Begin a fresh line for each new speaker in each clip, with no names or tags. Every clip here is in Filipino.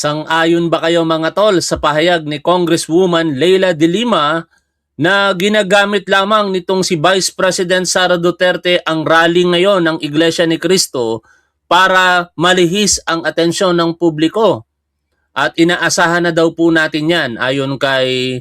Sang-ayon ba kayo mga tol sa pahayag ni Congresswoman Leila de Lima na ginagamit lamang nitong si Vice President Sara Duterte ang rally ngayon ng Iglesia ni Cristo para malihis ang atensyon ng publiko? At inaasahan na daw po natin yan ayon kay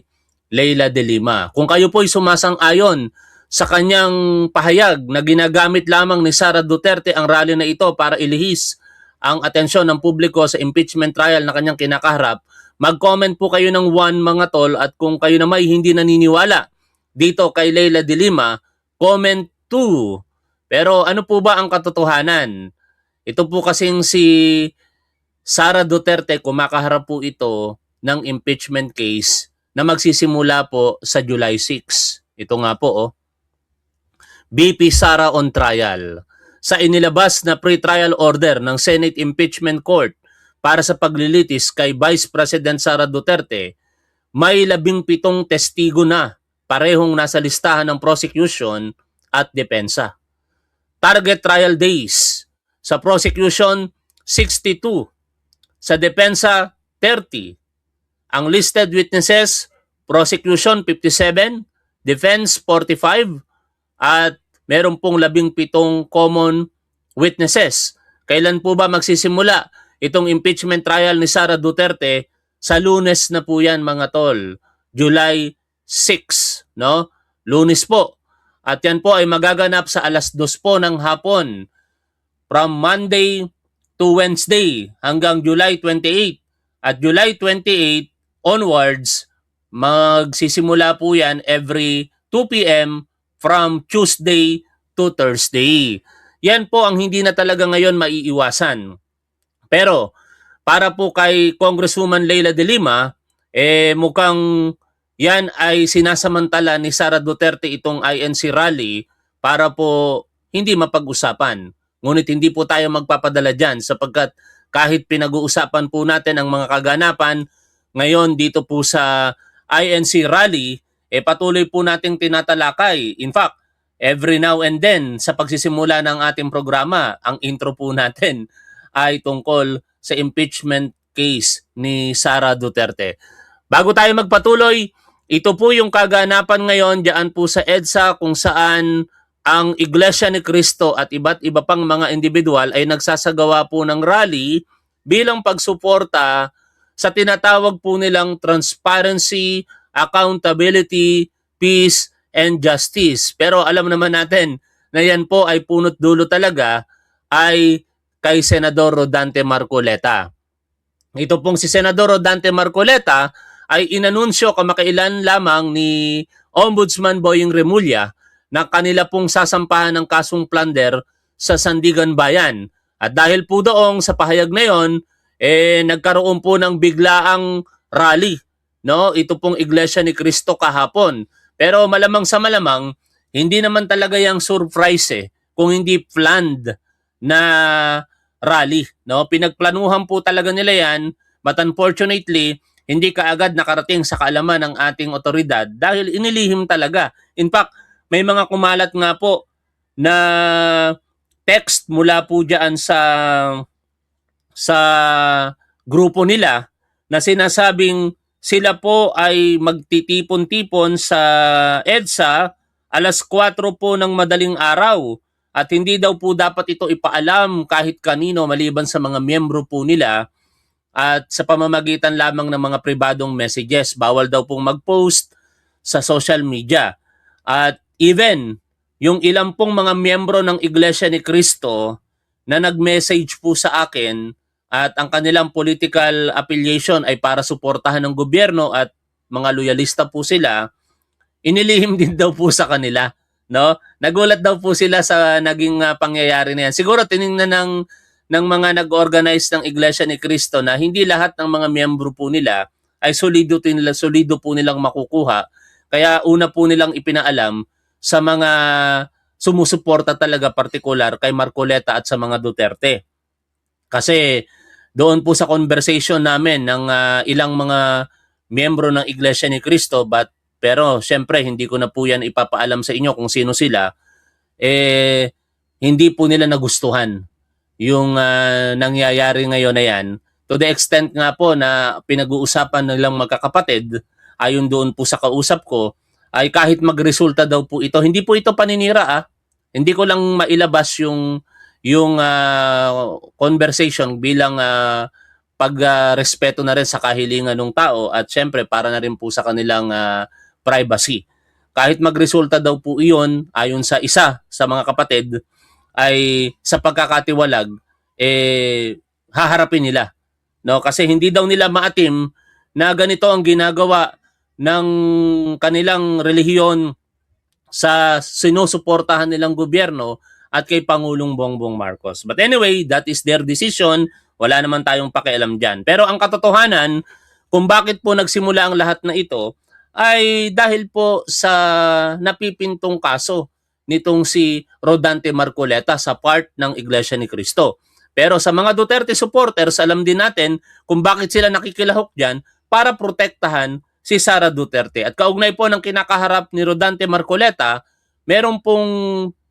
Leila de Lima. Kung kayo po'y sumasang-ayon sa kanyang pahayag na ginagamit lamang ni Sara Duterte ang rally na ito para ilihis ang atensyon ng publiko sa impeachment trial na kanyang kinakaharap, mag-comment po kayo ng 1 mga tol, at kung kayo na may hindi naniniwala dito kay Leila de Lima, comment 2. Pero ano po ba ang katotohanan? Ito po kasing si Sara Duterte, kumakaharap po ito ng impeachment case na magsisimula po sa July 6. Ito nga po, BP Sara on trial. Sa inilabas na pre-trial order ng Senate Impeachment Court para sa paglilitis kay Vice President Sara Duterte, may 17 testigo na, parehong nasa listahan ng prosecution at depensa. Target trial days. Sa prosecution, 62. Sa depensa, 30. Ang listed witnesses, prosecution 57, defense 45, at meron pong 17 common witnesses. Kailan po ba magsisimula itong impeachment trial ni Sara Duterte? Sa Lunes na po yan mga tol. July 6, no? Lunes po. At yan po ay magaganap sa alas 2 po ng hapon. From Monday to Wednesday hanggang July 28. At July 28 onwards, magsisimula po yan every 2 p.m. from Tuesday to Thursday. Yan po ang hindi na talaga ngayon maiiwasan. Pero para po kay Congresswoman Leila de Lima, mukhang yan ay sinasamantala ni Sara Duterte itong INC rally para po hindi mapag-usapan. Ngunit hindi po tayo magpapadala dyan sapagkat kahit pinag-uusapan po natin ang mga kaganapan ngayon dito po sa INC rally, patuloy po nating tinatalakay. In fact, every now and then sa pagsisimula ng ating programa, ang intro po natin ay tungkol sa impeachment case ni Sara Duterte. Bago tayo magpatuloy, ito po yung kaganapan ngayon diyan po sa EDSA kung saan ang Iglesia ni Cristo at iba't iba pang mga individual ay nagsasagawa po ng rally bilang pagsuporta sa tinatawag po nilang transparency, accountability, peace, and justice. Pero alam naman natin na yan po ay punot dulo talaga ay kay Senador Rodante Marcoleta. Ito pong si Senador Rodante Marcoleta ay inanunsyo kamakailan lamang ni Ombudsman Boying Remulla na kanila pong sasampahan ng kasong plunder sa Sandigan Bayan. At dahil po doong sa pahayag na yon, nagkaroon po ng biglaang rally. No, ito pong Iglesia ni Cristo kahapon. Pero malamang sa malamang, hindi naman talaga yung surprise kung hindi planned na rally. No, pinagplanuhan po talaga nila yan, but unfortunately, hindi kaagad nakarating sa kaalaman ng ating otoridad dahil inilihim talaga. In fact, may mga kumalat nga po na text mula po diyan sa grupo nila na sinasabing sila po ay magtitipon-tipon sa EDSA alas 4 po ng madaling araw at hindi daw po dapat ito ipaalam kahit kanino maliban sa mga miyembro po nila at sa pamamagitan lamang ng mga pribadong messages. Bawal daw pong mag-post sa social media. At even yung ilang pong mga miyembro ng Iglesia ni Cristo na nag-message po sa akin at ang kanilang political affiliation ay para suportahan ng gobyerno at mga loyalista po sila, inilihim din daw po sa kanila. No? Nagulat daw po sila sa naging pangyayari na yan. Siguro tiningnan ng mga nag-organize ng Iglesia ni Cristo na hindi lahat ng mga miyembro po nila ay solido po nilang makukuha. Kaya una po nilang ipinaalam sa mga sumusuporta talaga partikular kay Marcoleta at sa mga Duterte. Kasi doon po sa conversation namin ng ilang mga miyembro ng Iglesia ni Cristo, pero syempre hindi ko na po yan ipapaalam sa inyo kung sino sila, hindi po nila nagustuhan yung nangyayari ngayon na yan To the extent nga po na pinag-uusapan nilang magkakapatid, ayon doon po sa kausap ko, ay kahit magresulta daw po ito, hindi po ito paninira Hindi ko lang mailabas yung conversation bilang pagrespeto na rin sa kahilingan ng tao at syempre para na rin po sa kanilang privacy. Kahit magresulta daw po iyon ayon sa isa sa mga kapatid ay sa pagkakatiwalag haharapin nila, no? Kasi hindi daw nila maatim na ganito ang ginagawa ng kanilang relihiyon sa sinusuportahan nilang gobyerno at kay Pangulong Bongbong Marcos. But anyway, that is their decision. Wala naman tayong pakialam dyan. Pero ang katotohanan, kung bakit po nagsimula ang lahat na ito, ay dahil po sa napipintong kaso nitong si Rodante Marcoleta sa part ng Iglesia ni Cristo. Pero sa mga Duterte supporters, alam din natin kung bakit sila nakikilahok dyan para protektahan si Sara Duterte. At kaugnay po ng kinakaharap ni Rodante Marcoleta, meron pong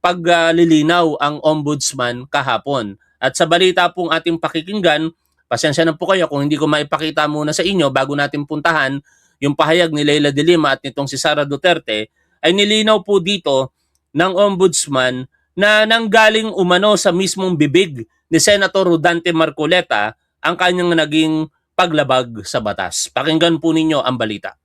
paglilinaw ang ombudsman kahapon. At sa balita pong ating pakikinggan, pasensya na po kayo kung hindi ko maipakita muna sa inyo bago natin puntahan yung pahayag ni Leila de Lima at nitong si Sara Duterte, ay nilinaw po dito ng ombudsman na nanggaling umano sa mismong bibig ni Senator Rodante Marcoleta ang kanyang naging paglabag sa batas. Pakinggan po ninyo ang balita.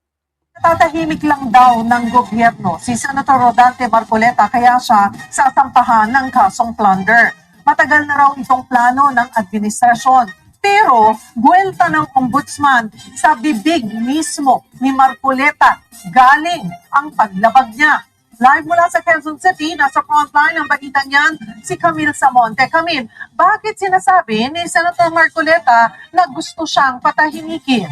Tatahimik lang daw ng gobyerno si Senator Rodante Marcoleta kaya siya sasampahan ng kasong plunder. Matagal na raw itong plano ng administrasyon. Pero buwelta ng ombudsman sa bibig mismo ni Marcoleta galing ang paglabag niya. Live mula sa Quezon City, nasa frontline ng balita niyan si Camille Samonte. Camille, bakit sinasabi ni Senator Marcoleta na gusto siyang patahimikin?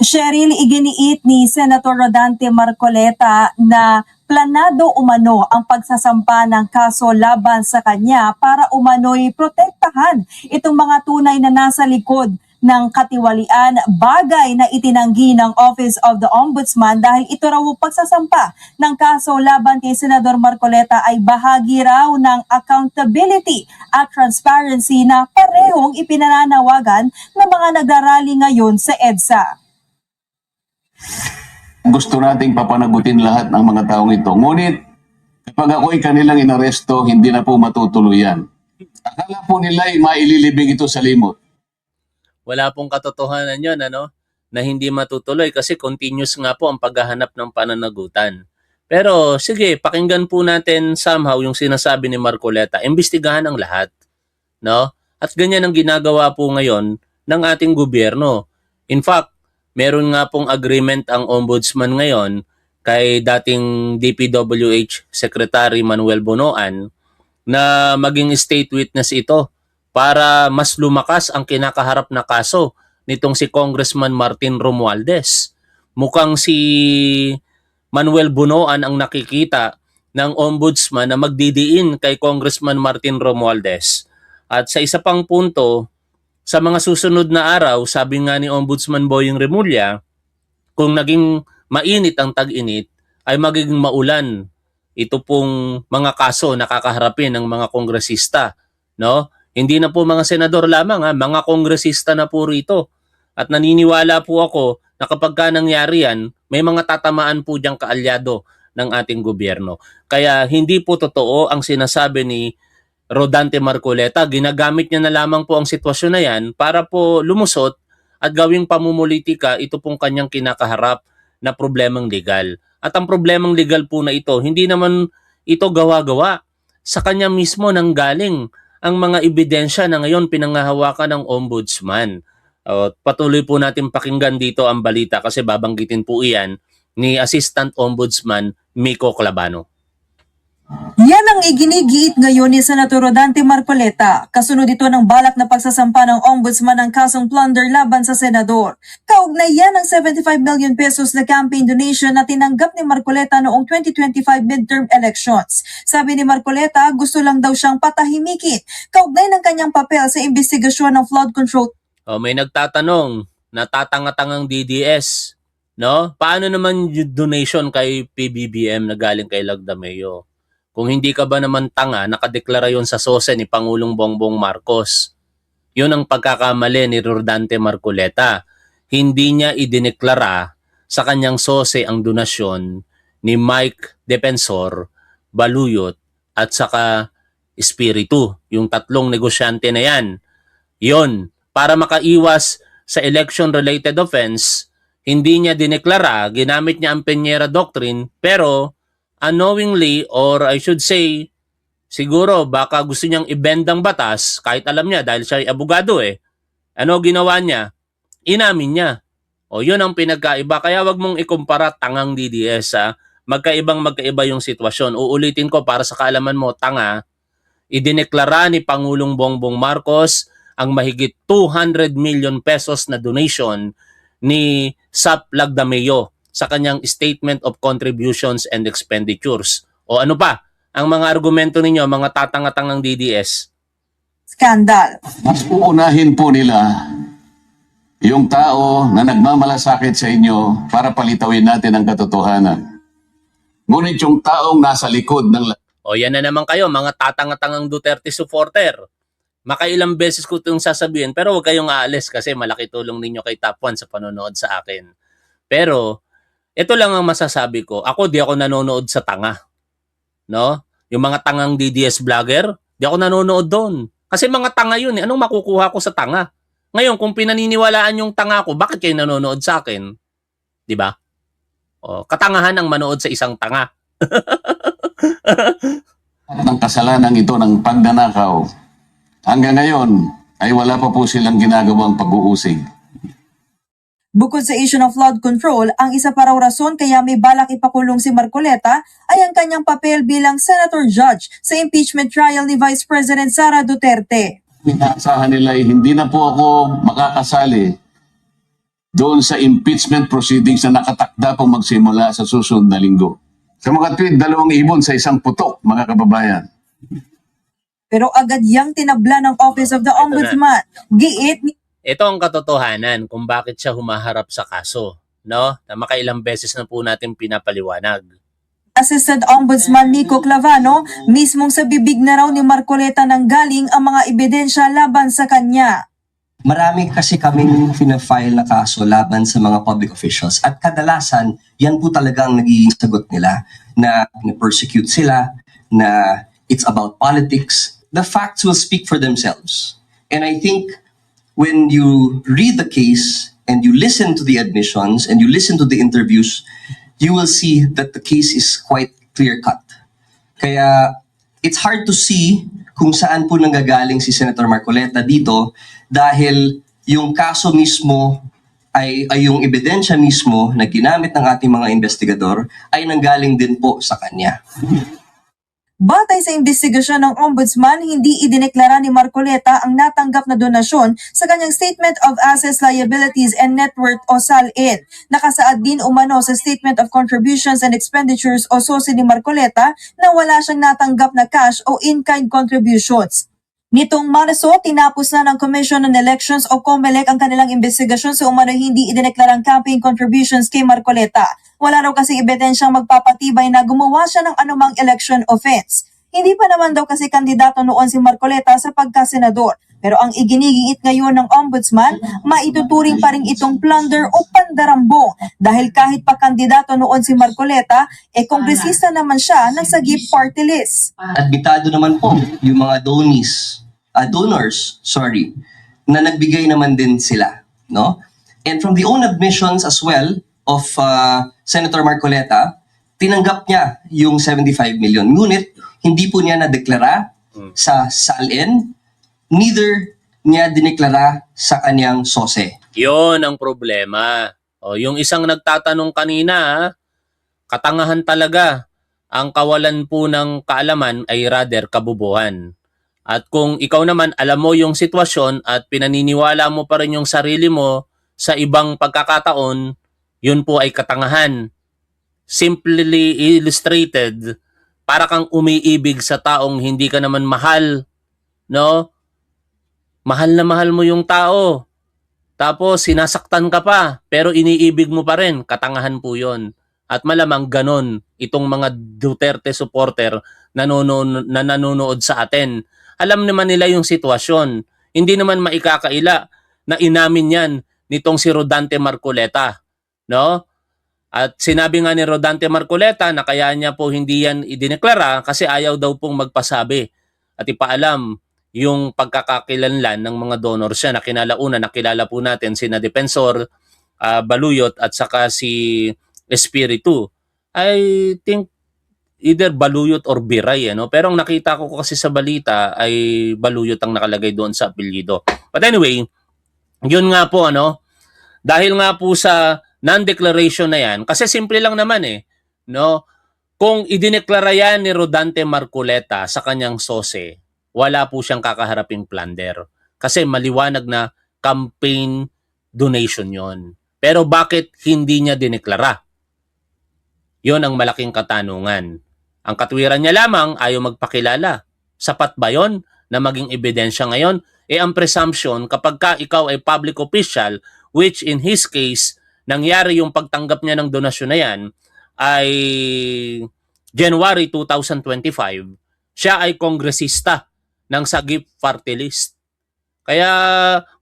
Cheryl, iginiit ni Senator Rodante Marcoleta na planado umano ang pagsasampa ng kaso laban sa kanya para umano'y protektahan itong mga tunay na nasa likod ng katiwalian, bagay na itinanggi ng Office of the Ombudsman dahil ito raw pagsasampa ng kaso laban kay Senador Marcoleta ay bahagi raw ng accountability at transparency na parehong ipinananawagan ng mga nagrarally ngayon sa EDSA.
Gusto nating papanagutin lahat ng mga taong ito. Ngunit, kapag ako'y kanilang inaresto, hindi na po matutuloy yan. Akala po nila ay maililibing ito sa limot.
Wala pong katotohanan yun, na hindi matutuloy kasi continuous nga po ang paghahanap ng pananagutan. Pero sige, pakinggan po natin somehow yung sinasabi ni Marcoleta. Imbestigahan ang lahat, no? At ganyan ang ginagawa po ngayon ng ating gobyerno. In fact, meron nga pong agreement ang ombudsman ngayon kay dating DPWH Secretary Manuel Bonoan na maging state witness ito para mas lumakas ang kinakaharap na kaso nitong si Congressman Martin Romualdez. Mukhang si Manuel Bonoan ang nakikita ng ombudsman na magdidiin kay Congressman Martin Romualdez. At sa isa pang punto, sa mga susunod na araw, sabi nga ni Ombudsman Boying Remulla, kung naging mainit ang tag-init, ay magiging maulan. Ito pong mga kaso na kakaharapin ng mga kongresista, no? Hindi na po mga senador lamang, mga kongresista na po rito. At naniniwala po ako na kapag ka nangyari yan, may mga tatamaan po diyang kaalyado ng ating gobyerno. Kaya hindi po totoo ang sinasabi ni Rodante Marcoleta. Ginagamit niya na lamang po ang sitwasyon na yan para po lumusot at gawing pamumulitika ito pong kanyang kinakaharap na problemang legal. At ang problemang legal po na ito, hindi naman ito gawa-gawa. Sa kanya mismo nanggaling ang mga ebidensya na ngayon pinangahawakan ng ombudsman. Patuloy po natin pakinggan dito ang balita kasi babanggitin po iyan ni Assistant Ombudsman Miko Clavano.
Yan ang iginigiit ngayon ni Senator Rodante Marcoleta. Kasunod ito ng balak na pagsasampa ng ombudsman ng kasong plunder laban sa senador. Kaugnay yan ang 75 million pesos na campaign donation na tinanggap ni Marcoleta noong 2025 midterm elections. Sabi ni Marcoleta, gusto lang daw siyang patahimikin kaugnay ng kanyang papel sa investigasyon ng flood control.
May nagtatanong, natatangatangang DDS, no? Paano naman yung donation kay PBBM na galing kay Lagdameo? Kung hindi ka ba naman tanga, nakadeklara yon sa SOSE ni Pangulong Bongbong Marcos. Yun ang pagkakamali ni Rodante Marcoleta. Hindi niya idineklara sa kanyang SOSE ang donasyon ni Mike Defensor, Baluyot at saka Espiritu. Yung tatlong negosyante na yan. Yon, para makaiwas sa election-related offense, hindi niya dineklara, ginamit niya ang Peñera Doctrine, pero unknowingly, or I should say, siguro baka gusto niyang i-bend ang batas, kahit alam niya dahil siya ay abogado eh. Ano ginawa niya? Inamin niya. O yun ang pinagkaiba. Kaya wag mong ikumpara tangang DDS ha. Magkaiba yung sitwasyon. Uulitin ko para sa kaalaman mo, tanga, idineklara ni Pangulong Bongbong Marcos ang mahigit 200 million pesos na donation ni Sap Lagdameo sa kanyang Statement of Contributions and Expenditures. O ano pa? Ang mga argumento ninyo, mga tatanga-tangang DDS.
Skandal.
Mas uunahin po nila yung tao na nagmamalasakit sa inyo para palitawin natin ang katotohanan. Ngunit yung taong nasa likod ng
O yan na naman kayo, mga tatanga-tangang Duterte supporter. Makailang beses ko itong sasabihin, pero huwag kayong aalis kasi malaki tulong ninyo kay Top 1 sa panonood sa akin. Pero, ito lang ang masasabi ko. Ako, di ako nanonood sa tanga. No? Yung mga tangang DDS vlogger, di ako nanonood doon. Kasi mga tanga yun. Anong makukuha ko sa tanga? Ngayon, kung pinaniniwalaan yung tanga ko, bakit kayo nanonood sa akin? Di ba? O, katangahan ang manood sa isang tanga.
ng kasalanan ito ng pagnanakaw, hanggang ngayon ay wala pa po silang ginagawang pag-uusig.
Bukod sa issue ng flood control, ang isa pa raw rason kaya may balak ipakulong si Marcoleta ay ang kanyang papel bilang senator judge sa impeachment trial ni Vice President Sara Duterte.
Inaasahan nila ay hindi na po ako makakasali doon sa impeachment proceedings na nakatakda pong magsimula sa susunod na linggo. Sa mga tweet, 2 ibon sa isang putok, mga kababayan.
Pero agad yang tinabla ng Office of the Ombudsman. Giit ni
Ito ang katotohanan kung bakit siya humaharap sa kaso. No? Na makailang beses na po natin pinapaliwanag.
Assistant Ombudsman Nico Clavano, mismong sa bibig na raw ni Marcoleta nang galing ang mga ebidensya laban sa kanya.
Marami kasi kaming fina-file na kaso laban sa mga public officials at kadalasan yan po talagang nagiging sagot nila na persecute sila, na it's about politics. The facts will speak for themselves. And I think when you read the case and you listen to the admissions and you listen to the interviews, you will see that the case is quite clear-cut. Kaya it's hard to see kung saan po nanggagaling si Senator Marcoleta dito dahil yung kaso mismo ay yung ebidensya mismo na ginamit ng ating mga investigador ay nanggaling din po sa kanya.
Batay sa investigasyon ng Ombudsman, hindi idineklara ni Marcoleta ang natanggap na donasyon sa kanyang Statement of Assets, Liabilities and Net Worth o SALN. Nakasaad din umano sa Statement of Contributions and Expenditures o SOSE ni Marcoleta na wala siyang natanggap na cash o in-kind contributions. Nitong Marso, tinapos na ng Commission on Elections o COMELEC ang kanilang investigasyon sa umano hindi idineklarang campaign contributions kay Marcoleta. Wala raw kasi ebidensyang magpapatibay na gumawa siya ng anumang election offense. Hindi pa naman daw kasi kandidato noon si Marcoleta sa pagkasenador. Pero ang iginigiit ngayon ng Ombudsman, maituturing pa rin itong plunder o pandarambong dahil kahit pa kandidato noon si Marcoleta, kongresista naman siya ng Sagip Party List.
Admitado naman po yung mga donors, na nagbigay naman din sila, no? And from the own admissions as well of Senator Marcoleta, tinanggap niya yung 75 million. Ngunit hindi po niya na-deklara sa SALN, neither niya dineklara sa kanyang SOSE.
Yon ang problema. O, yung isang nagtatanong kanina, katangahan talaga. Ang kawalan po ng kaalaman ay rather kabubuhan. At kung ikaw naman alam mo yung sitwasyon at pinaniniwala mo pa rin yung sarili mo sa ibang pagkakataon, yun po ay katangahan. Simply illustrated, para kang umiibig sa taong hindi ka naman mahal. No? Mahal na mahal mo yung tao. Tapos sinasaktan ka pa, pero iniibig mo pa rin. Katangahan po yun. At malamang ganon itong mga Duterte supporter na nanonood sa atin. Alam naman nila yung sitwasyon. Hindi naman maikakaila na inamin yan nitong si Rodante Marcoleta, no? At sinabi nga ni Rodante Marcoleta na kaya niya po hindi yan idineklara kasi ayaw daw pong magpasabi at ipaalam yung pagkakakilanlan ng mga donors siya. Nakilala po natin sina Defensor, Baluyot at saka si Espiritu. I think either Baluyot or Biray, no? Pero ang nakita ko kasi sa balita ay Baluyot ang nakalagay doon sa apelyido. But anyway, yun nga po, ano, dahil nga po sa non-declaration na yan, kasi simple lang naman no? Kung idineklara yan ni Rodante Marcoleta sa kanyang sose, wala po siyang kakaharaping plunder. Kasi maliwanag na campaign donation yon. Pero bakit hindi niya dineklara? Yon ang malaking katanungan. Ang katwiran niya lamang ayaw magpakilala. Sapat ba yon na maging ebidensya ngayon? Ang presumption kapag ka ikaw ay public official, which in his case, nangyari yung pagtanggap niya ng donasyon na yan, ay January 2025, siya ay kongresista ng Sagip Party List. Kaya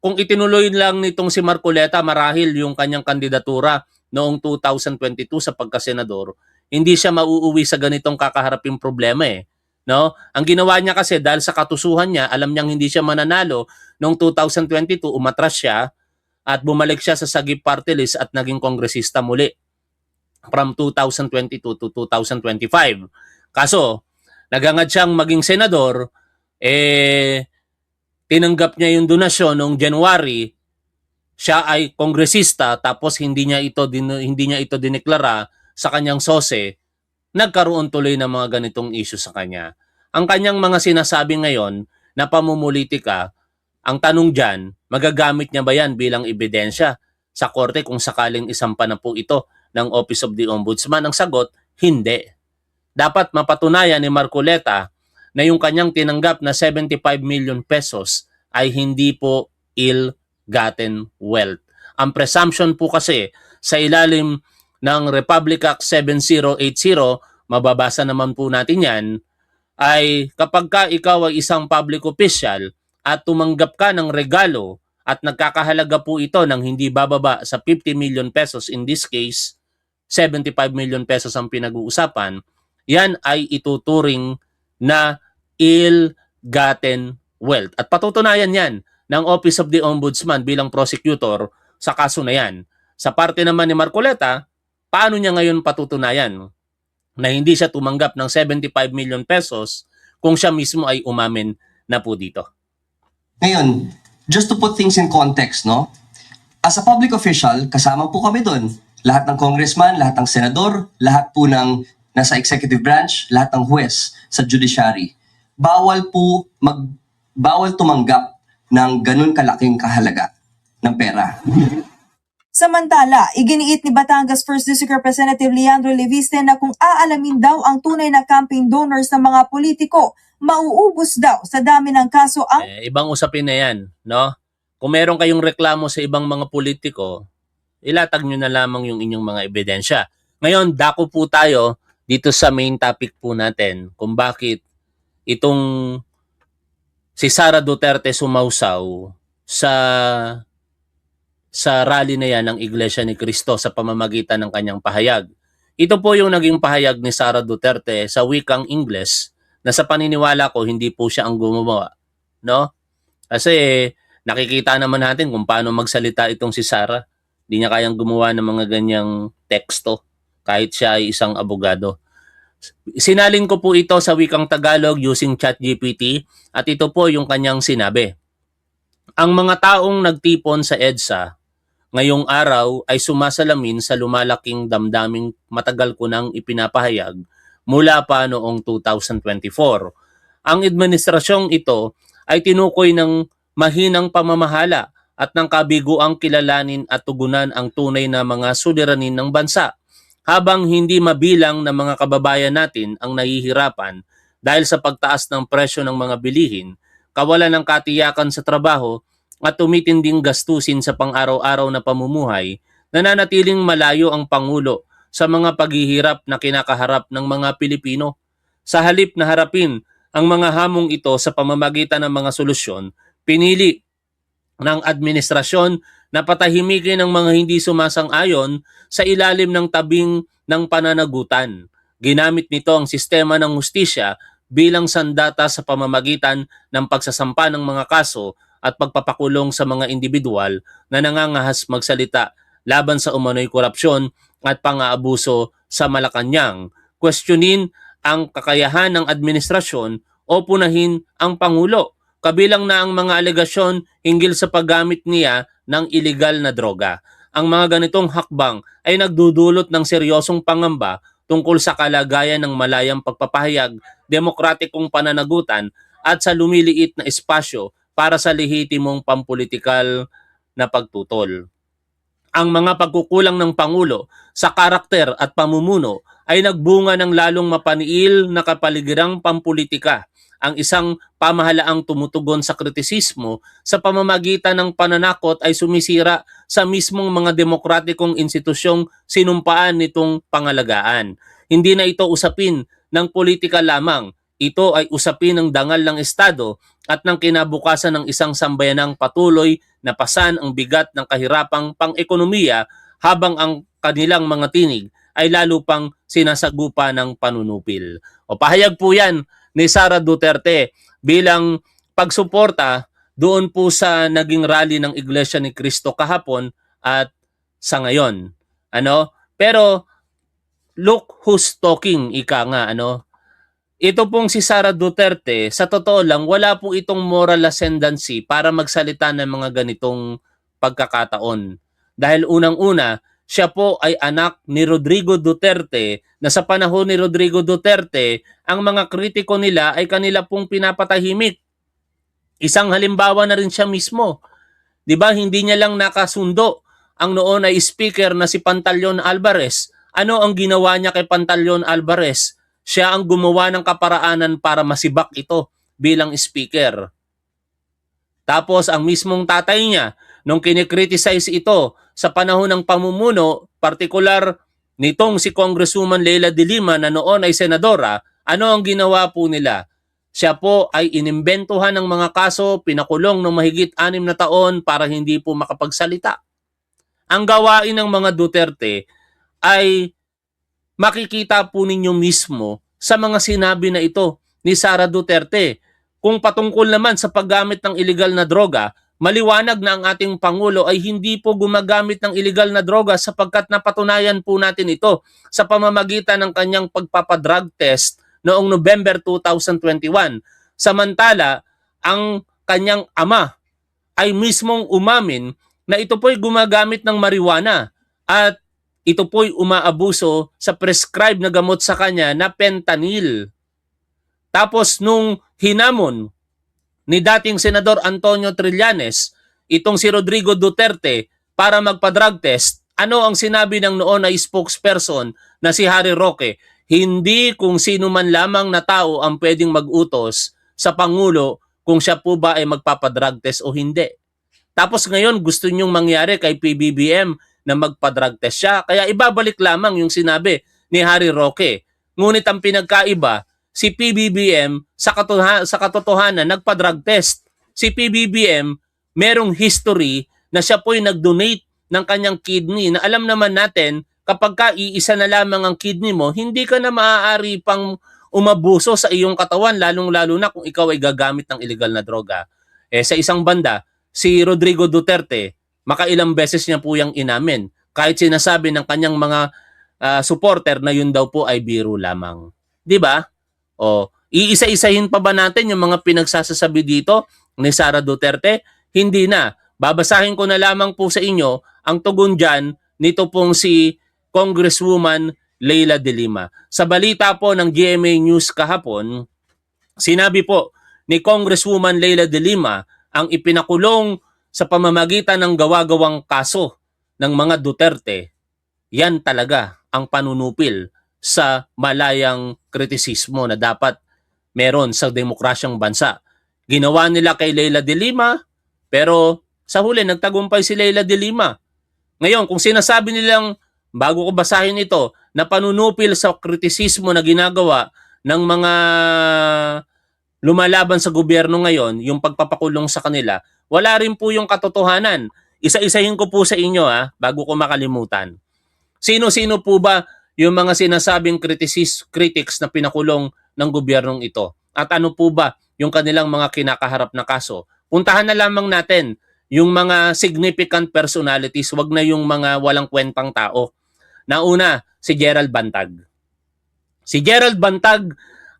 kung itinuloy lang nitong si Marcoleta marahil yung kanyang kandidatura noong 2022 sa pagkasenador, hindi siya mauuwi sa ganitong kakaharaping problema no? Ang ginawa niya kasi dahil sa katusuhan niya, alam niyang hindi siya mananalo noong 2022, umatras siya at bumalik siya sa Sagip Party List at naging kongresista muli from 2022 to 2025. Kaso, nagangad siyang maging senador, tinanggap niya yung donasyon noong January, siya ay kongresista tapos hindi niya ito dineklara sa kanyang sose, nagkaroon tuloy ng mga ganitong issue sa kanya. Ang kanyang mga sinasabi ngayon na pamumulitika, ang tanong dyan, magagamit niya ba yan bilang ebidensya sa korte kung sakaling isampa na po ito ng Office of the Ombudsman? Ang sagot, hindi. Dapat mapatunayan ni Marcoleta na yung kanyang tinanggap na 75 million pesos ay hindi po ill-gotten wealth. Ang presumption po kasi sa ilalim ng Republic Act 7080, mababasa naman po natin yan, ay kapag ka ikaw ay isang public official at tumanggap ka ng regalo at nagkakahalaga po ito ng hindi bababa sa 50 million pesos, in this case, 75 million pesos ang pinag-uusapan, yan ay ituturing na ill-gotten wealth. At patutunayan yan ng Office of the Ombudsman bilang prosecutor sa kaso na yan. Sa parte naman ni Marcoleta, paano niya ngayon patutunayan na hindi siya tumanggap ng 75 million pesos kung siya mismo ay umamin na po dito?
Ngayon, just to put things in context, no? As a public official, kasama po kami doon. Lahat ng congressman, lahat ng senador, lahat po ng nasa executive branch, lahat ng huwes sa judiciary. Bawal tumanggap ng ganun kalaking kahalaga ng pera.
Samantala, iginiit ni Batangas 1st District Representative Leandro Leviste na kung aalamin daw ang tunay na campaign donors ng mga politiko, mauubos daw sa dami ng kaso ang...
Ibang usapin na yan, no? Kung meron kayong reklamo sa ibang mga politiko, ilatag nyo na lamang yung inyong mga ebidensya. Ngayon, dako po tayo dito sa main topic po natin kung bakit itong si Sara Duterte sumausaw sa rally na yan ng Iglesia ni Cristo sa pamamagitan ng kanyang pahayag. Ito po yung naging pahayag ni Sara Duterte sa wikang Ingles na sa paniniwala ko hindi po siya ang gumawa, no? Kasi nakikita naman natin kung paano magsalita itong si Sara. Hindi niya kayang gumawa ng mga ganyang teksto kahit siya ay isang abogado. Sinalin ko po ito sa wikang Tagalog using ChatGPT at ito po yung kanyang sinabi. Ang mga taong nagtipon sa EDSA ngayong araw ay sumasalamin sa lumalaking damdaming matagal ko nang ipinapahayag mula pa noong 2024. Ang administrasyong ito ay tinukoy ng mahinang pamamahala at ng kabiguang kilalanin at tugunan ang tunay na mga suliranin ng bansa, habang hindi mabilang na mga kababayan natin ang nahihirapan dahil sa pagtaas ng presyo ng mga bilihin, kawalan ng katiyakan sa trabaho at tumitinding gastusin sa pang-araw-araw na pamumuhay, nananatiling malayo ang Pangulo sa mga paghihirap na kinakaharap ng mga Pilipino. Sa halip na harapin ang mga hamong ito sa pamamagitan ng mga solusyon, pinili ng administrasyon na patahimikin ang mga hindi sumasang-ayon sa ilalim ng tabing ng pananagutan. Ginamit nito ang sistema ng hustisya bilang sandata sa pamamagitan ng pagsasampa ng mga kaso at pagpapakulong sa mga individual na nangangahas magsalita laban sa umano'y korupsyon at pang-aabuso sa Malacanang. Questionin ang kakayahan ng administrasyon o punahin ang Pangulo, kabilang na ang mga alegasyon hinggil sa paggamit niya ng iligal na droga. Ang mga ganitong hakbang ay nagdudulot ng seryosong pangamba tungkol sa kalagayan ng malayang pagpapahayag, demokratikong pananagutan at sa lumiliit na espasyo para sa lehitimong pampulitikal na pagtutol. Ang mga pagkukulang ng Pangulo sa karakter at pamumuno ay nagbunga ng lalong mapaniil na kapaligirang pampulitika, ang isang pamahalaang tumutugon sa kritisismo sa pamamagitan ng pananakot ay sumisira sa mismong mga demokratikong institusyong sinumpaan nitong pangalagaan. Hindi na ito usapin ng politika lamang, ito ay usapin ng dangal ng Estado at ng kinabukasan ng isang sambayanang patuloy na pasan ang bigat ng kahirapang pang-ekonomiya habang ang kanilang mga tinig ay lalo pang sinasagupa ng panunupil. O pahayag po yan ni Sara Duterte bilang pagsuporta doon po sa naging rally ng Iglesia ni Cristo kahapon at sa ngayon. Pero look who's talking, ika nga, Ito pong si Sara Duterte, sa totoo lang, wala po itong moral ascendancy para magsalita ng mga ganitong pagkakataon. Dahil unang-una, siya po ay anak ni Rodrigo Duterte na sa panahon ni Rodrigo Duterte, ang mga kritiko nila ay kanila pong pinapatahimik. Isang halimbawa na rin siya mismo. 'Di ba, hindi niya lang nakasundo ang noon ay speaker na si Pantaleon Alvarez. Ano ang ginawa niya kay Pantaleon Alvarez? Siya ang gumawa ng kaparaanan para masibak ito bilang speaker. Tapos ang mismong tatay niya, nung kinikriticize ito sa panahon ng pamumuno, partikular nitong si Congresswoman Leila de Lima na noon ay senadora, ano ang ginawa po nila? Siya po ay inimbentuhan ng mga kaso, pinakulong ng mahigit 6 na taon para hindi po makapagsalita. Ang gawain ng mga Duterte ay makikita po ninyo mismo sa mga sinabi na ito ni Sara Duterte. Kung patungkol naman sa paggamit ng iligal na droga, maliwanag na ang ating Pangulo ay hindi po gumagamit ng iligal na droga sapagkat napatunayan po natin ito sa pamamagitan ng kanyang pagpapadrug test noong November 2021. Samantala, ang kanyang ama ay mismong umamin na ito po'y gumagamit ng marijuana at ito po'y umaabuso sa prescribed na gamot sa kanya na fentanyl. Tapos nung hinamon ni dating Senador Antonio Trillanes itong si Rodrigo Duterte para magpa-drug test, ano ang sinabi ng noon ay spokesperson na si Harry Roque? Hindi kung sino man lamang na tao ang pwedeng mag-utos sa Pangulo kung siya po ba ay magpapadrug test o hindi. Tapos ngayon gusto nyong mangyari kay PBBM na magpa-drug test siya. Kaya ibabalik lamang yung sinabi ni Harry Roque. Ngunit ang pinagkaiba, si PBBM sa katotohanan nagpa-drug test. Si PBBM merong history na siya po'y nag-donate ng kanyang kidney na alam naman natin kapag ka iisa na lamang ang kidney mo, hindi ka na maaari pang umabuso sa iyong katawan, lalong-lalo na kung ikaw ay gagamit ng illegal na droga. Sa isang banda, si Rodrigo Duterte, makailang beses niya po yung inamin. Kahit sinasabi ng kanyang mga supporter na yun daw po ay biro lamang. 'Di ba? Iisa-isahin pa ba natin yung mga pinagsasasabi dito ni Sara Duterte? Hindi na. Babasahin ko na lamang po sa inyo ang tugon dyan nito pong si Congresswoman Leila de Lima. Sa balita po ng GMA News kahapon, sinabi po ni Congresswoman Leila de Lima ang ipinakulong sa pamamagitan ng gawa-gawang kaso ng mga Duterte. Yan talaga ang panunupil sa malayang kritisismo na dapat meron sa demokrasyang bansa. Ginawa nila kay Leila de Lima, pero sa huli nagtagumpay si Leila de Lima. Ngayon, kung sinasabi nilang, bago ko basahin ito, na panunupil sa kritisismo na ginagawa ng mga lumalaban sa gobyerno ngayon, yung pagpapakulong sa kanila, wala rin po yung katotohanan. Isa-isahin ko po sa inyo bago ko makalimutan. Sino-sino po ba yung mga sinasabing critics na pinakulong ng gobyernong ito? At ano po ba yung kanilang mga kinakaharap na kaso? Puntahan na lamang natin yung mga significant personalities, wag na yung mga walang kwentang tao. Nauna, si Gerald Bantag. Si Gerald Bantag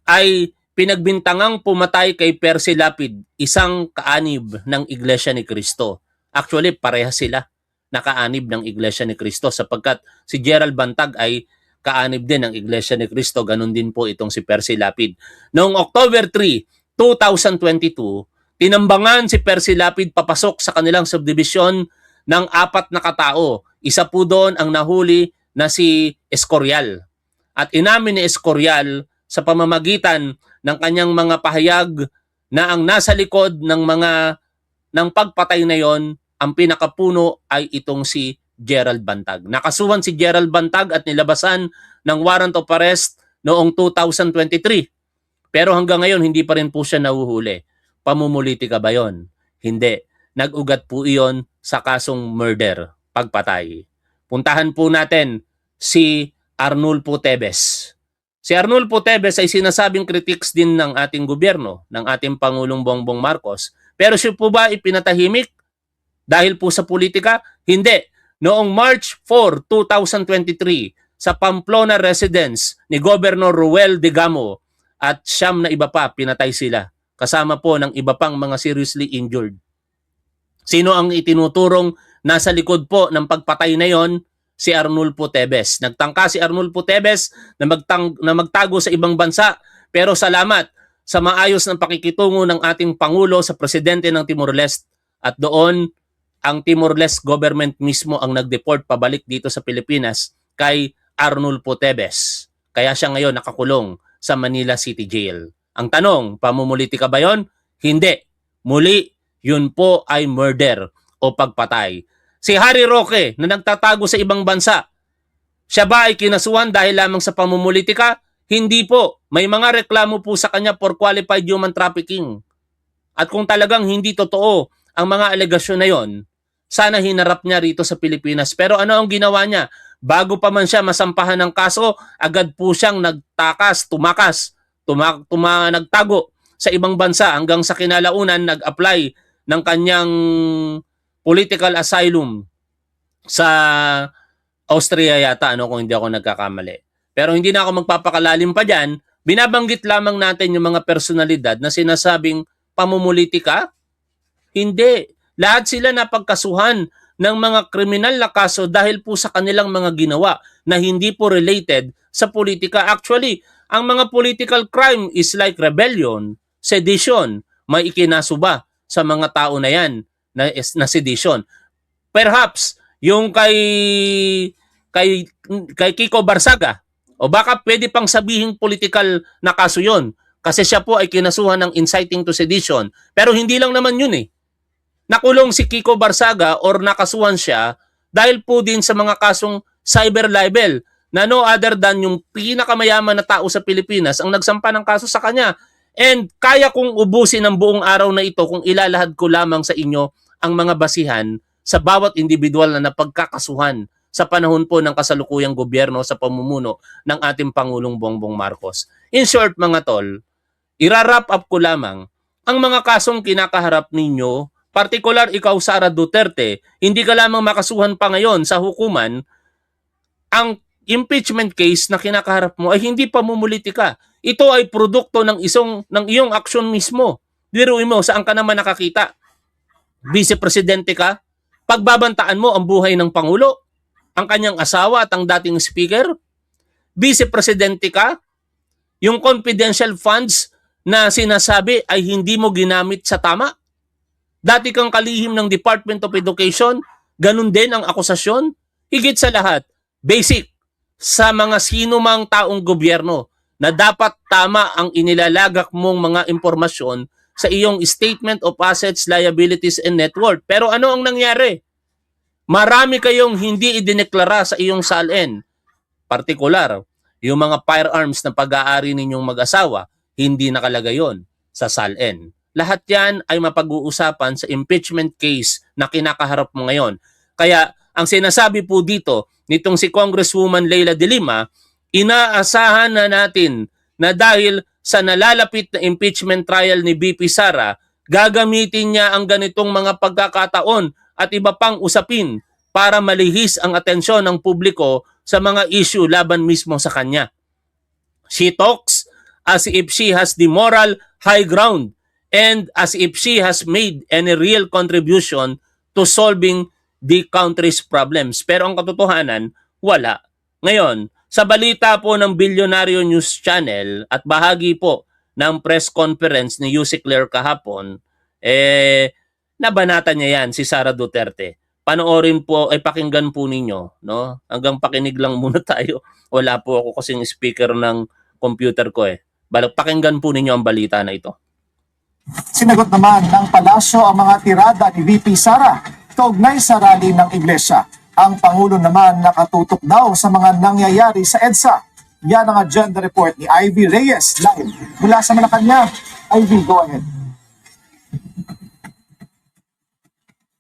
ay pinagbintangang pumatay kay Percy Lapid, isang kaanib ng Iglesia ni Cristo. Actually, parehas sila nakaanib ng Iglesia ni Cristo sapagkat si Gerald Bantag ay kaanib din ng Iglesia ni Cristo. Ganun din po itong si Percy Lapid. Noong October 3, 2022, tinambangan si Percy Lapid papasok sa kanilang subdivision ng 4 na katao. Isa po doon ang nahuli na si Escorial. At inamin ni Escorial sa pamamagitan ng kanyang mga pahayag na ang nasa likod ng pagpatay na yon, ang pinakapuno ay itong si Gerald Bantag. Nakasuhan si Gerald Bantag at nilabasan ng warrant of arrest noong 2023. Pero hanggang ngayon hindi pa rin po siya nahuhuli. Pamumulitika ba yon? Hindi. Nag-ugat po iyon sa kasong murder, pagpatay. Puntahan po natin si Arnulfo Teves. Si Arnulfo Teves ay sinasabing critics din ng ating gobyerno, ng ating Pangulong Bongbong Marcos. Pero siya po ba ipinatahimik dahil po sa politika? Hindi. Noong March 4, 2023, sa Pamplona residence ni Governor Ruel Digamo at 9 na iba pa, pinatay sila. Kasama po ng iba pang mga seriously injured. Sino ang itinuturong nasa likod po ng pagpatay na yon? Si Arnulfo Teves. Nagtangka si Arnulfo Teves na magtago sa ibang bansa, pero salamat sa maayos ng pakikitungo ng ating Pangulo sa presidente ng Timor-Leste, at doon ang Timor-Leste government mismo ang nag-deport pabalik dito sa Pilipinas kay Arnulfo Teves. Kaya siya ngayon nakakulong sa Manila City Jail. Ang tanong, pamumulitika ba yon? Hindi. Muli, yun po ay murder o pagpatay. Si Harry Roque na nagtatago sa ibang bansa, siya ba ay kinasuhan dahil lamang sa pamumulitika? Hindi po. May mga reklamo po sa kanya for qualified human trafficking. At kung talagang hindi totoo ang mga alegasyon na yon, sana hinarap niya rito sa Pilipinas. Pero ano ang ginawa niya? Bago pa man siya masampahan ng kaso, agad po siyang nagtago sa ibang bansa hanggang sa kinalaunan nag-apply ng kanyang political asylum sa Austria yata, kung hindi ako nagkakamali. Pero hindi na ako magpapakalalim pa dyan. Binabanggit lamang natin yung mga personalidad na sinasabing pamumulitika. Hindi. Lahat sila napagkasuhan ng mga kriminal na kaso dahil po sa kanilang mga ginawa na hindi po related sa politika. Actually, ang mga political crime is like rebellion, sedition. May ikinasuba sa mga tao na yan na sedition. Perhaps yung kay Kiko Barsaga, o baka pwede pang sabihing political na kaso yun kasi siya po ay kinasuhan ng inciting to sedition. Pero hindi lang naman yun Nakulong si Kiko Barsaga or nakasuhan siya dahil po din sa mga kasong cyber libel na no other than yung pinakamayaman na tao sa Pilipinas ang nagsampa ng kaso sa kanya. And kaya kong ubusin ang buong araw na ito kung ilalahad ko lamang sa inyo ang mga basihan sa bawat individual na napagkakasuhan sa panahon po ng kasalukuyang gobyerno sa pamumuno ng ating Pangulong Bongbong Marcos. In short mga tol, ira-wrap up ko lamang ang mga kasong kinakaharap ninyo, partikular ikaw Sara Duterte, hindi ka lamang makasuhan pa ngayon sa hukuman. Ang impeachment case na kinakaharap mo ay hindi pamumulitika. Ito ay produkto ng iyong aksyon mismo. Biruin mo, saan ka naman nakakita? Vice-presidente ka? Pagbabantaan mo ang buhay ng Pangulo, ang kanyang asawa at ang dating speaker? Vice-presidente ka? Yung confidential funds na sinasabi ay hindi mo ginamit sa tama? Dati kang kalihim ng Department of Education, ganun din ang akusasyon? Higit sa lahat, basic sa mga sino mang taong gobyerno na dapat tama ang inilalagak mong mga impormasyon sa iyong Statement of Assets, Liabilities, and Net Worth. Pero ano ang nangyari? Marami kayong hindi idineklara sa iyong SALN. Partikular, yung mga firearms na pag-aari ninyong mag-asawa, hindi nakalagay yon sa SALN. Lahat yan ay mapag-uusapan sa impeachment case na kinakaharap mo ngayon. Kaya ang sinasabi po dito nitong si Congresswoman Leila de Lima, inaasahan na natin na dahil sa nalalapit na impeachment trial ni BP Sara, gagamitin niya ang ganitong mga pagkakataon at iba pang usapin para malihis ang atensyon ng publiko sa mga issue laban mismo sa kanya. She talks as if she has the moral high ground and as if she has made any real contribution to solving the country's problems. Pero ang katotohanan, wala. Ngayon, sa balita po ng Bilyonaryo News Channel at bahagi po ng press conference ni Yussi Claire kahapon, nabanatan niya yan si Sara Duterte. Panoorin po, pakinggan po ninyo, no? Hanggang pakinig lang muna tayo. Wala po ako kasing speaker ng computer ko pakinggan po ninyo ang balita na ito.
Sinagot naman ng palasyo ang mga tirada ni VP Sara kaugnay sa rally ng iglesia. Ang Pangulo naman nakatutok daw sa mga nangyayari sa EDSA. Yan ang agenda report ni Ivy Reyes live mula sa Malacanang. Ivy, go ahead.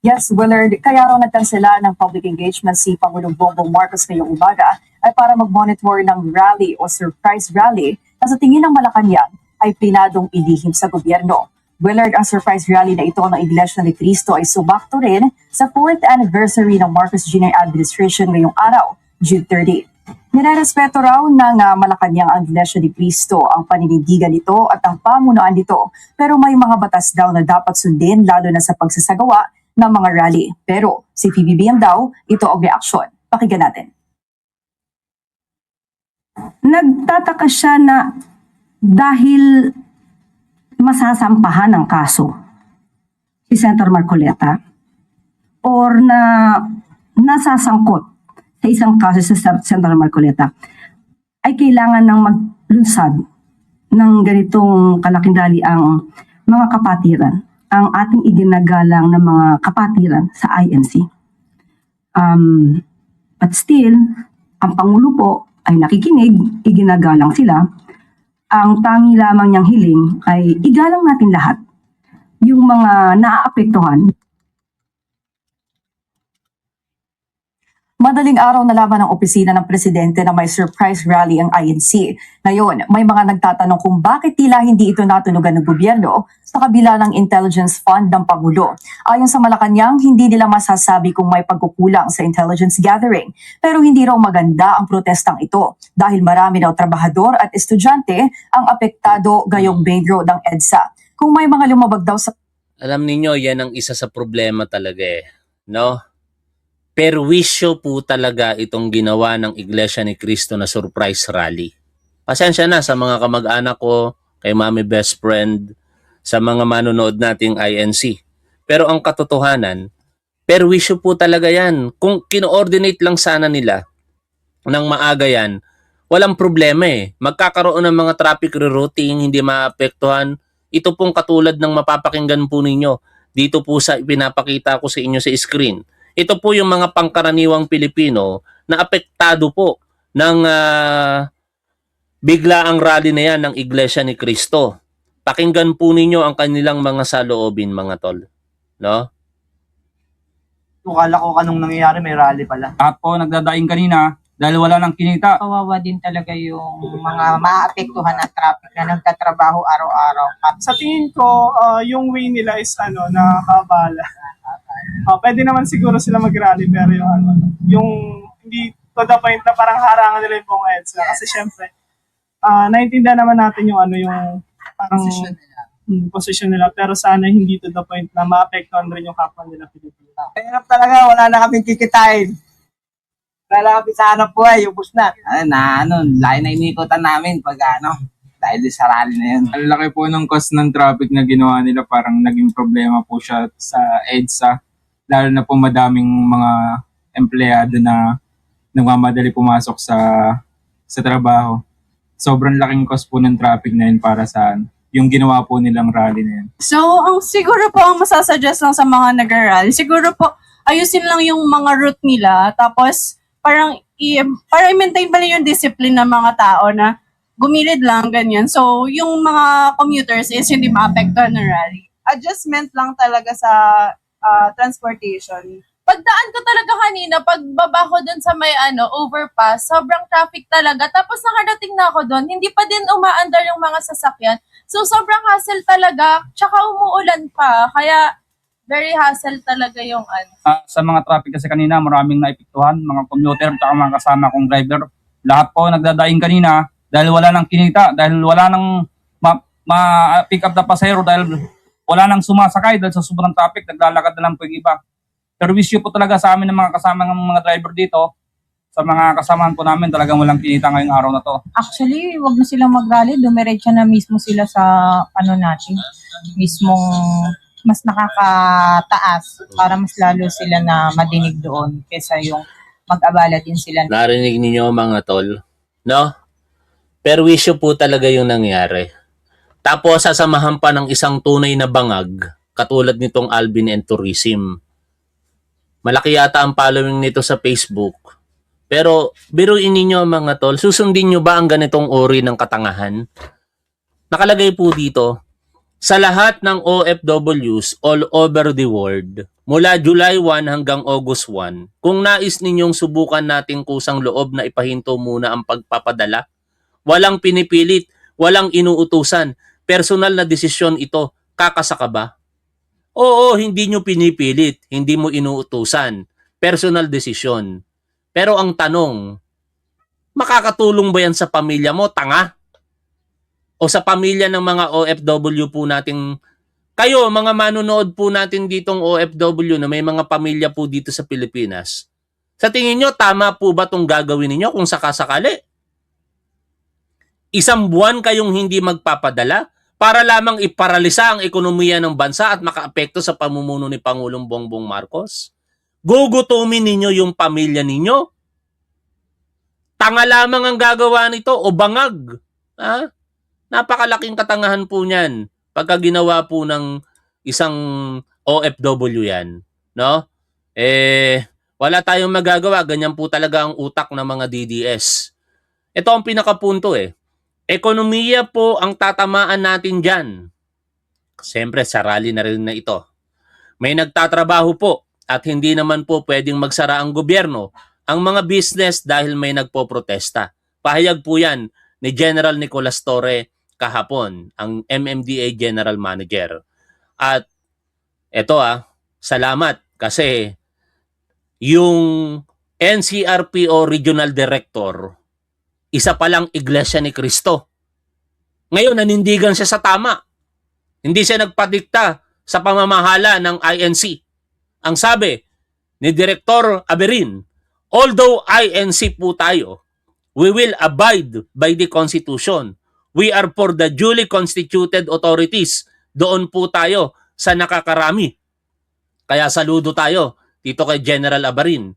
Yes, Willard, kaya raw nagkansela ng public engagement si Pangulong Bongbong Marcos ngayong umaga ay para mag-monitor ng rally o surprise rally na sa tingin ng Malacanang ay pinadong ilihim sa gobyerno. Willard, ang surprise rally na ito ng Iglesia ni Cristo ay sumakto rin sa 4th anniversary ng Marcos Jr. administration ngayong araw, June 30. Nirerespeto raw ng Malacanang ang Iglesia ni Cristo ang paninindigan nito at ang pamunuan nito, pero may mga batas daw na dapat sundin lalo na sa pagsasagawa ng mga rally. Pero si PBBM daw, ito ang reaksyon. Pakinggan natin.
Nagtataka siya na dahil masasampahan ng kaso si Senator Marcoleta or na nasasangkot sa isang kaso sa Senator Marcoleta ay kailangan ng maglunsad ng ganitong kalaking dali ang mga kapatiran, ang ating iginagalang na mga kapatiran sa INC. But still, ang Pangulo po ay nakikinig, iginagalang sila. Ang tangi lamang niyang hiling ay igalang natin lahat yung mga naaapektuhan.
Madaling araw nalaman ng opisina ng presidente na may surprise rally ang INC. Ngayon, may mga nagtatanong kung bakit tila hindi ito natunugan ng gobyerno sa kabila ng intelligence fund ng Pangulo. Ayon sa Malacanang, hindi nila masasabi kung may pagkukulang sa intelligence gathering. Pero hindi raw maganda ang protestang ito dahil marami daw trabahador at estudyante ang apektado gayong main road ng EDSA. Kung may mga lumabag daw sa
Alam niyo yan ang isa sa problema talaga no? Perwisyo po talaga itong ginawa ng Iglesia ni Cristo na surprise rally. Pasensya na sa mga kamag-anak ko, kay Mami Best Friend, sa mga manonood nating INC. Pero ang katotohanan, perwisyo po talaga yan. Kung kino-ordinate lang sana nila ng maaga yan, walang problema Magkakaroon ng mga traffic rerouting, hindi maapektuhan. Ito pong katulad ng mapapakinggan po ninyo dito po sa ipinapakita ko sa inyo sa screen. Ito po yung mga pangkaraniwang Pilipino na apektado po ng biglaang rally na yan ng Iglesia ni Cristo. Pakinggan po ninyo ang kanilang mga saloobin, mga tol. No?
Akala ko anong nangyayari, may rally pala.
At po nagdadaing kanina dahil wala nang kinita.
Kawawa din talaga yung mga maapektuhan ng traffic na nagtatrabaho araw-araw.
Sa tingin ko, yung way nila is nakakabala. Pwede naman siguro sila mag-rally pero yung hindi to the point na parang harangan nila yung buong EDSA. Kasi syempre, naintindihan naman natin yung yung parang posisyon nila. Pero sana hindi to the point na maapektuhan rin yung kapwa nila Pilipino.
Hirap talaga, wala na kaming kikitain. Wala na kami sa hanap buhay, ubus na. Layo na inikotan namin pag dahil sa rally na yun.
Ang laki po ng cost ng traffic na ginawa nila, parang naging problema po siya sa EDSA. Lalo na po madaming mga empleyado na nagmamadali pumasok sa trabaho. Sobrang laking cost po ng traffic na yun para sa yung ginawa po nilang rally na yun.
So, siguro po ang masasuggest lang sa mga nag-rally, siguro po ayusin lang yung mga route nila, tapos
para i-maintain pa rin yung discipline ng mga tao na gumilid lang, ganyan. So, yung mga commuters is hindi maapektuhan ng rally. Adjustment lang talaga sa transportation. Pagdaan ko talaga kanina, pagbaba ko dun sa may overpass, sobrang traffic talaga. Tapos nakarating na ako dun, hindi pa din umaandar yung mga sasakyan. So, sobrang hassle talaga. Tsaka umuulan pa. Kaya, very hassle talaga yung
Sa mga traffic kasi kanina, maraming naipiktuhan, mga commuter at mga kasama kong driver. Lahat po nagdadaing kanina dahil wala nang kinita, dahil wala nang ma-pick up na pasahero, dahil wala nang sumasakay dahil sa sobrang traffic, naglalakad na lang po yung iba. Pero wish po talaga sa amin ng mga kasama ng mga driver dito, sa mga kasamahan po namin, talagang walang kinita ngayong araw na to.
Actually, wag na silang mag-rally. Dumiretso na mismo sila sa natin. Mismong mas nakakataas para mas lalo sila na madinig doon kaysa yung mag-abala din sila.
Narinig ninyo mga tol, no? Perwisyo po talaga yung nangyari. Tapos sasamahan pa ng isang tunay na bangag, katulad nitong Alvin and Tourism. Malaki yata ang following nito sa Facebook. Pero biruin ninyo mga tol, susundin nyo ba ang ganitong uri ng katangahan? Nakalagay po dito, sa lahat ng OFWs all over the world, mula July 1 hanggang August 1, kung nais ninyong subukan nating kusang loob na ipahinto muna ang pagpapadala, walang pinipilit, walang inuutusan, personal na desisyon ito, kakasaka ba? Oo, hindi nyo pinipilit, hindi mo inuutusan, personal desisyon. Pero ang tanong, makakatulong ba yan sa pamilya mo, tanga? O sa pamilya ng mga OFW po nating, kayo mga manonood po natin ditong OFW na may mga pamilya po dito sa Pilipinas, sa tingin nyo, tama po ba itong gagawin ninyo kung sakasakali? Isang buwan kayong hindi magpapadala para lamang iparalisa ang ekonomiya ng bansa at makaapekto sa pamumuno ni Pangulong Bongbong Marcos? Gugutumin ninyo yung pamilya ninyo? Tanga lamang ang gagawa nito o bangag? Ha? Napakalaking katangahan po niyan pagka ginawa po ng isang OFW yan. No? Wala tayong magagawa. Ganyan po talaga ang utak ng mga DDS. Ito ang pinakapunto eh. Ekonomiya po ang tatamaan natin dyan. Siyempre, sa rally na rin na ito. May nagtatrabaho po at hindi naman po pwedeng magsara ang gobyerno, ang mga business dahil may nagpoprotesta. Pahayag po yan ni General Nicolas Torre kahapon, ang MMDA General Manager. At eto salamat kasi yung NCRPO Regional Director, isa palang Iglesia ni Cristo. Ngayon, nanindigan siya sa tama. Hindi siya nagpadikta sa pamamahala ng INC. Ang sabi ni Director Aberin, although INC po tayo, we will abide by the Constitution. We are for the duly constituted authorities. Doon po tayo sa nakakarami. Kaya saludo tayo dito kay General Aberin.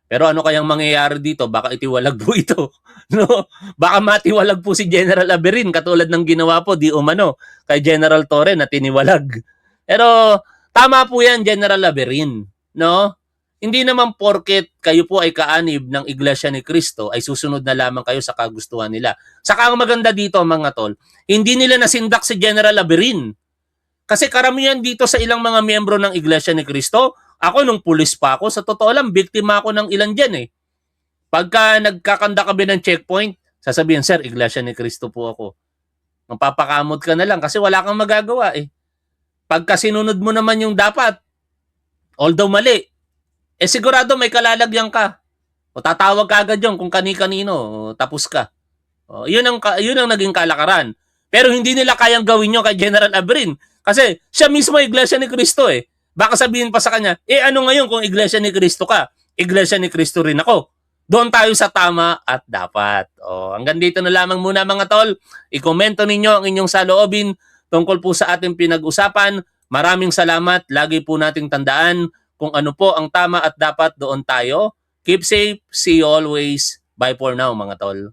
Pero ano kayang mangyayari dito? Baka itiwalag po ito. No? Baka matiwalag po si General Aberin katulad ng ginawa po di umano kay General Torre na tiniwalag. Pero tama po yan, General Aberin. No? Hindi naman porket kayo po ay kaanib ng Iglesia ni Cristo ay susunod na lamang kayo sa kagustuhan nila. Saka ang maganda dito mga tol, hindi nila nasindak si General Aberin. Kasi karamihan dito sa ilang mga miyembro ng Iglesia ni Cristo, ako nung pulis pa ako, sa totoo lang, biktima ako ng ilan dyan eh. Pagka nagkakanda kami ng checkpoint, sasabihin, Sir, Iglesia ni Cristo po ako. Mapapakamot ka na lang kasi wala kang magagawa eh. Pagka sinunod mo naman yung dapat, although mali, sigurado may kalalagyan ka. O tatawag ka agad yun kung kani-kanino, tapos ka. O, yun ang naging kalakaran. Pero hindi nila kayang gawin yun kay General Aberin. Kasi siya mismo Iglesia ni Cristo eh. Baka sabihin pa sa kanya, ano ngayon kung Iglesia ni Cristo ka? Iglesia ni Cristo rin ako. Doon tayo sa tama at dapat. O, hanggang dito na lamang muna mga tol. I-komento ninyo ang inyong saloobin tungkol po sa ating pinag-usapan. Maraming salamat. Lagi po nating tandaan kung ano po ang tama at dapat, doon tayo. Keep safe. See you always. Bye for now mga tol.